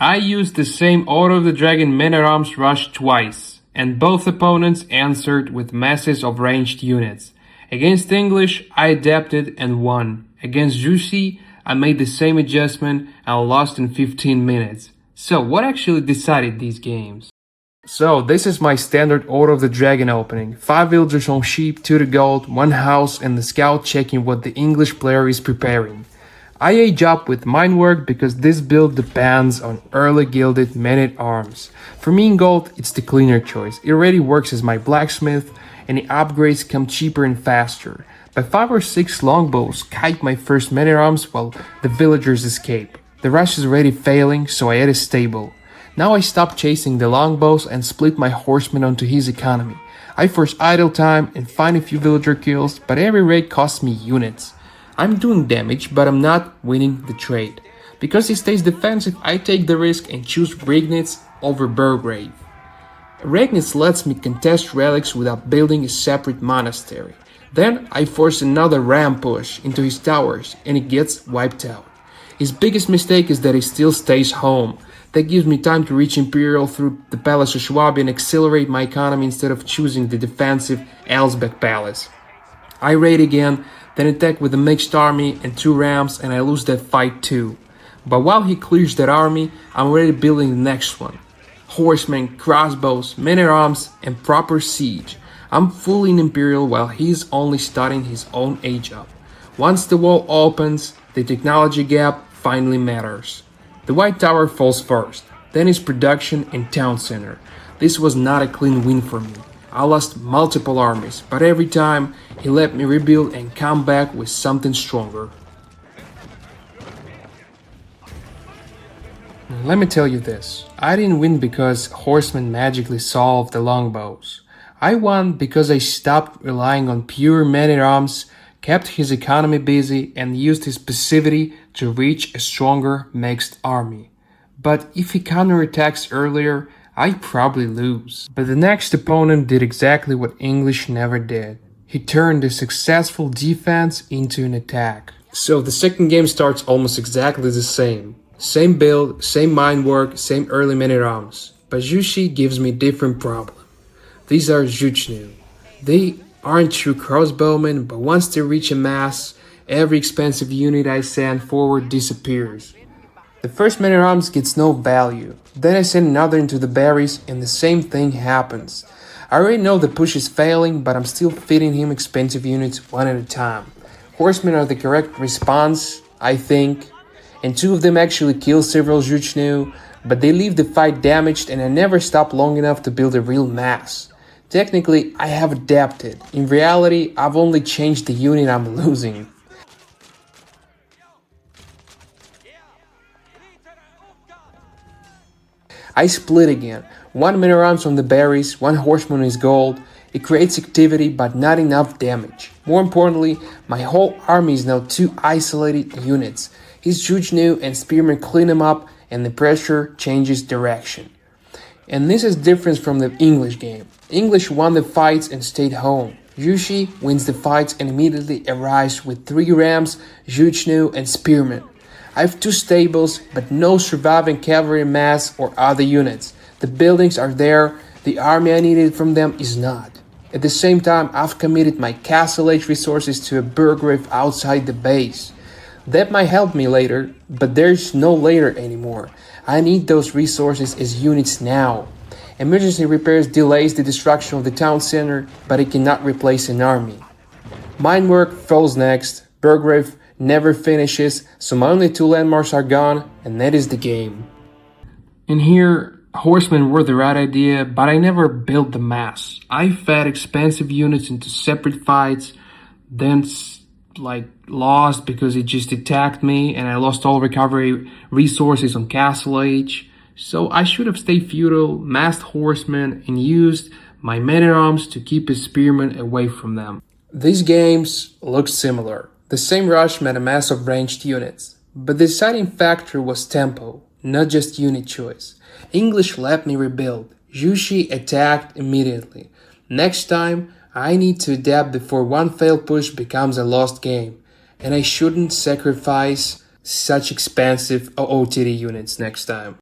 I used the same Order of the Dragon men-at-arms rush twice, and both opponents answered with masses of ranged units. Against English, I adapted and won. Against Zhu Xi, I made the same adjustment and lost in 15 minutes. So what actually decided these games? So this is my standard Order of the Dragon opening. 5 villagers on sheep, 2 to gold, 1 house, and the scout checking what the English player is preparing. I age up with mine work because this build depends on early gilded men-at-arms. For me in gold, it's the cleaner choice. It already works as my blacksmith, and the upgrades come cheaper and faster. By 5 or 6 longbows kite my first men-at-arms while the villagers escape. The rush is already failing, so I add a stable. Now I stop chasing the longbows and split my horsemen onto his economy. I force idle time and find a few villager kills, but every raid costs me units. I'm doing damage, but I'm not winning the trade. Because he stays defensive, I take the risk and choose Regnitz over Burgrave. Regnitz lets me contest relics without building a separate monastery. Then I force another ram push into his towers and it gets wiped out. His biggest mistake is that he still stays home. That gives me time to reach Imperial through the Palace of Schwabi and accelerate my economy instead of choosing the defensive Elsbeck Palace. I raid again, then attack with a mixed army and 2 rams and I lose that fight too. But while he clears that army, I'm already building the next one. Horsemen, crossbows, men-at-arms, and proper siege. I'm fully in Imperial while he's only starting his own age up. Once the wall opens, the technology gap finally matters. The White Tower falls first, then his production and town center. This was not a clean win for me. I lost multiple armies, but every time he let me rebuild and come back with something stronger. Let me tell you this, I didn't win because horsemen magically solved the longbows. I won because I stopped relying on pure men-at-arms, kept his economy busy, and used his passivity to reach a stronger mixed army. But if he counterattacks earlier, I'd probably lose. But the next opponent did exactly what English never did. He turned a successful defense into an attack. So the second game starts almost exactly the same. Same build, same mine work, same early men-at-arms. But Zhu Xi gives me different problem. These are Zhuchnu. They aren't true crossbowmen, but once they reach a mass, every expensive unit I send forward disappears. The first men-at-arms gets no value. Then I send another into the berries and the same thing happens. I already know the push is failing, but I'm still feeding him expensive units one at a time. Horsemen are the correct response, I think, and 2 of them actually kill several Zhuchnu, but they leave the fight damaged and I never stop long enough to build a real mass. Technically, I have adapted. In reality, I've only changed the unit I'm losing. I split again. 1 men-at-arms on the berries, 1 horseman is gold. It creates activity but not enough damage. More importantly, my whole army is now 2 isolated units. His Zhuchnu and spearmen clean him up and the pressure changes direction. And this is different from the English game. English won the fights and stayed home. Zhu Xi wins the fights and immediately arrives with 3 rams, Zhuchnu, and spearmen. I have 2 stables, but no surviving cavalry mass or other units. The buildings are there, the army I needed from them is not. At the same time, I've committed my castle age resources to a burgrave outside the base. That might help me later, but there's no later anymore. I need those resources as units now. Emergency repairs delays the destruction of the town center, but it cannot replace an army. Mine work falls next, Burgrave never finishes, so my only 2 landmarks are gone, and that is the game. In here, horsemen were the right idea, but I never built the mass. I fed expensive units into separate fights, then lost because it just attacked me, and I lost all recovery resources on Castle Age. So I should have stayed feudal, massed horsemen, and used my men-at-arms to keep his spearmen away from them. These games look similar. The same rush meant a mass of ranged units. But the deciding factor was tempo, not just unit choice. English let me rebuild. Zhu Xi attacked immediately. Next time, I need to adapt before 1 failed push becomes a lost game. And I shouldn't sacrifice such expensive OOTD units next time.